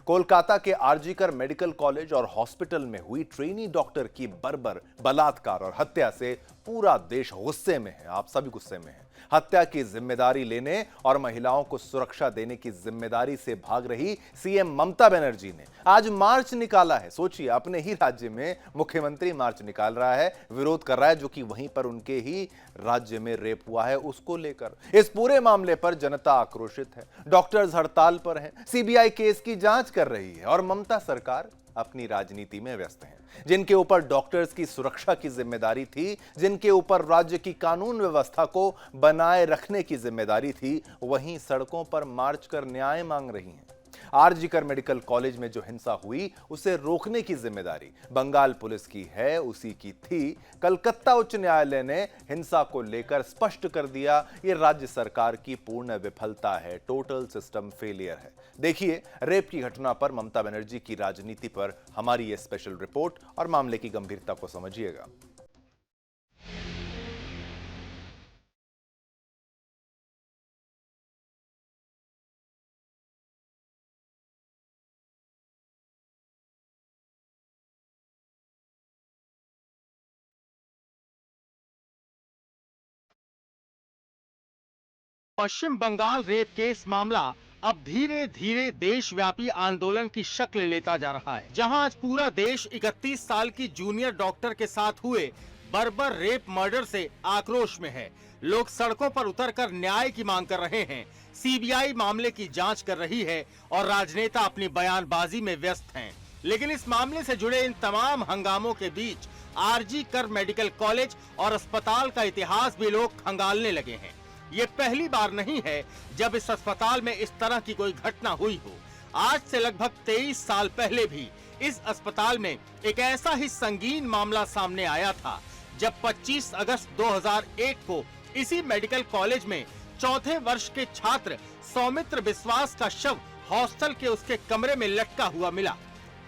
कोलकाता के RG Kar medical college और hospital में हुई ट्रेनी डॉक्टर की बर्बर बलात्कार और हत्या से पूरा देश गुस्से में है। आप सभी गुस्से में हैं। हत्या की जिम्मेदारी लेने और महिलाओं को सुरक्षा देने की जिम्मेदारी से भाग रही सीएम ममता बनर्जी ने आज मार्च निकाला है। सोचिए, अपने ही राज्य में मुख्यमंत्री मार्च निकाल रहा है, विरोध कर रहा है, जो कि वहीं पर उनके ही राज्य में रेप हुआ है उसको लेकर। इस पूरे मामले पर जनता आक्रोशित है, डॉक्टर्स हड़ताल पर हैं, सीबीआई केस की जांच कर रही है और ममता सरकार अपनी राजनीति में व्यस्त हैं। जिनके ऊपर डॉक्टर्स की सुरक्षा की जिम्मेदारी थी, जिनके ऊपर राज्य की कानून व्यवस्था को बनाए रखने की जिम्मेदारी थी, वहीं सड़कों पर मार्च कर न्याय मांग रही हैं। आरजीकर मेडिकल कॉलेज में जो हिंसा हुई उसे रोकने की जिम्मेदारी बंगाल पुलिस की है, उसी की थी। कलकत्ता उच्च न्यायालय ने हिंसा को लेकर स्पष्ट कर दिया, यह राज्य सरकार की पूर्ण विफलता है, टोटल सिस्टम फेलियर है। देखिए, रेप की घटना पर ममता बनर्जी की राजनीति पर हमारी यह स्पेशल रिपोर्ट और मामले की गंभीरता को समझिएगा। पश्चिम बंगाल रेप केस मामला अब धीरे धीरे देशव्यापी आंदोलन की शक्ल लेता जा रहा है, जहां आज पूरा देश 31 साल की जूनियर डॉक्टर के साथ हुए बर्बर रेप मर्डर से आक्रोश में है। लोग सड़कों पर उतरकर न्याय की मांग कर रहे हैं, सीबीआई मामले की जांच कर रही है और राजनेता अपनी बयानबाजी में व्यस्त हैं। लेकिन इस मामले से जुड़े इन तमाम हंगामों के बीच आरजीकर मेडिकल कॉलेज और अस्पताल का इतिहास भी लोग खंगालने लगे हैं। ये पहली बार नहीं है जब इस अस्पताल में इस तरह की कोई घटना हुई हो। आज से लगभग 23 साल पहले भी इस अस्पताल में एक ऐसा ही संगीन मामला सामने आया था, जब 25 अगस्त 2001 को इसी मेडिकल कॉलेज में चौथे वर्ष के छात्र सौमित्र विश्वास का शव हॉस्टल के उसके कमरे में लटका हुआ मिला।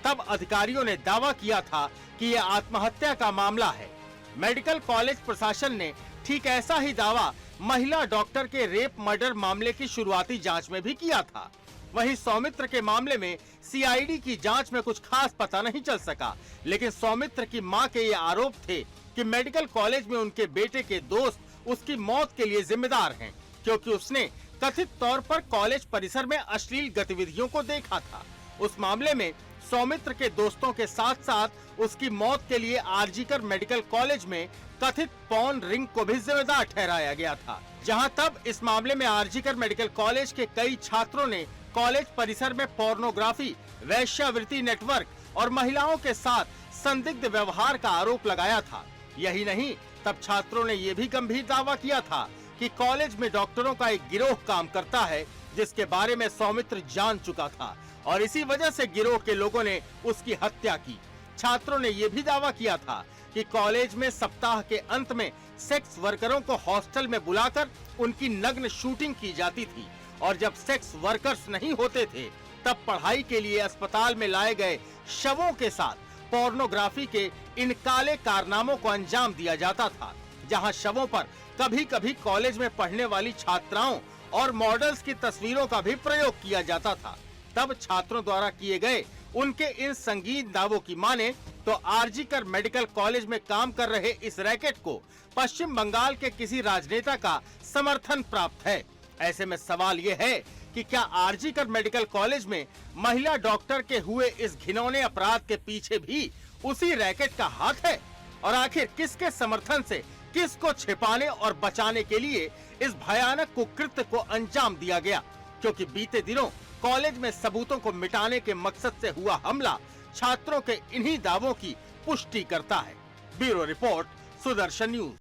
तब अधिकारियों ने दावा किया था कि यह आत्महत्या का मामला है। मेडिकल कॉलेज प्रशासन ने ठीक ऐसा ही दावा महिला डॉक्टर के रेप मर्डर मामले की शुरुआती जांच में भी किया था। वहीं सौमित्र के मामले में सीआईडी की जांच में कुछ खास पता नहीं चल सका, लेकिन सौमित्र की मां के ये आरोप थे कि मेडिकल कॉलेज में उनके बेटे के दोस्त उसकी मौत के लिए जिम्मेदार हैं, क्योंकि उसने कथित तौर पर कॉलेज परिसर में अश्लील गतिविधियों को देखा था। उस मामले में सौमित्र के दोस्तों के साथ साथ उसकी मौत के लिए आरजीकर मेडिकल कॉलेज में कथित पॉर्न रिंग को भी जिम्मेदार ठहराया गया था। जहां तब इस मामले में आरजीकर मेडिकल कॉलेज के कई छात्रों ने कॉलेज परिसर में पोर्नोग्राफी, वेश्यावृत्ति नेटवर्क और महिलाओं के साथ संदिग्ध व्यवहार का आरोप लगाया था। यही नहीं, तब छात्रों ने यह भी गंभीर दावा किया था कि कॉलेज में डॉक्टरों का एक गिरोह काम करता है, जिसके बारे में सौमित्र जान चुका था और इसी वजह से गिरोह के लोगों ने उसकी हत्या की। छात्रों ने यह भी दावा किया था कि कॉलेज में सप्ताह के अंत में सेक्स वर्करों को हॉस्टल में बुलाकर उनकी नग्न शूटिंग की जाती थी और जब सेक्स वर्कर्स नहीं होते थे तब पढ़ाई के लिए अस्पताल में लाए गए शवों के साथ पोर्नोग्राफी के इन काले कारनामों को अंजाम दिया जाता था। जहां शवों पर कभी-कभी कॉलेज में पढ़ने वाली छात्राओं और मॉडल्स की तस्वीरों का भी प्रयोग किया जाता था। तब छात्रों द्वारा किए गए उनके इन संगीन दावों की माने तो आरजीकर मेडिकल कॉलेज में काम कर रहे इस रैकेट को पश्चिम बंगाल के किसी राजनेता का समर्थन प्राप्त है। ऐसे में सवाल ये है कि क्या आरजीकर मेडिकल कॉलेज में महिला डॉक्टर के हुए इस घिनौने अपराध के पीछे भी उसी रैकेट का हाथ है? और आखिर किसके समर्थन से किसको छिपाने और बचाने के लिए इस भयानक कुकृत्य को अंजाम दिया गया? क्योंकि बीते दिनों कॉलेज में सबूतों को मिटाने के मकसद से हुआ हमला छात्रों के इन्हीं दावों की पुष्टि करता है। Bureau report, Sudarshan news.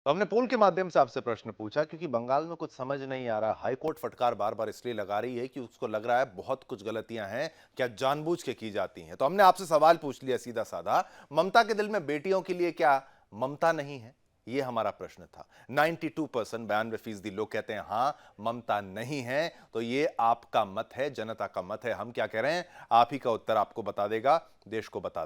तो हमने पोल के माध्यम से आपसे प्रश्न पूछा क्योंकि बंगाल में कुछ समझ नहीं आ रहा। हाईकोर्ट फटकार बार बार इसलिए लगा रही है कि उसको लग रहा है बहुत कुछ गलतियां हैं, क्या जानबूझ के की जाती हैं। तो हमने आपसे सवाल पूछ लिया सीधा साधा, ममता के दिल में बेटियों के लिए क्या ममता नहीं है? ये हमारा प्रश्न था। 92% 92% लोग कहते हैं हाँ ममता नहीं है। तो ये आपका मत है, जनता का मत है। हम क्या कह रहे हैं आप ही का उत्तर आपको बता देगा, देश को बता देगा।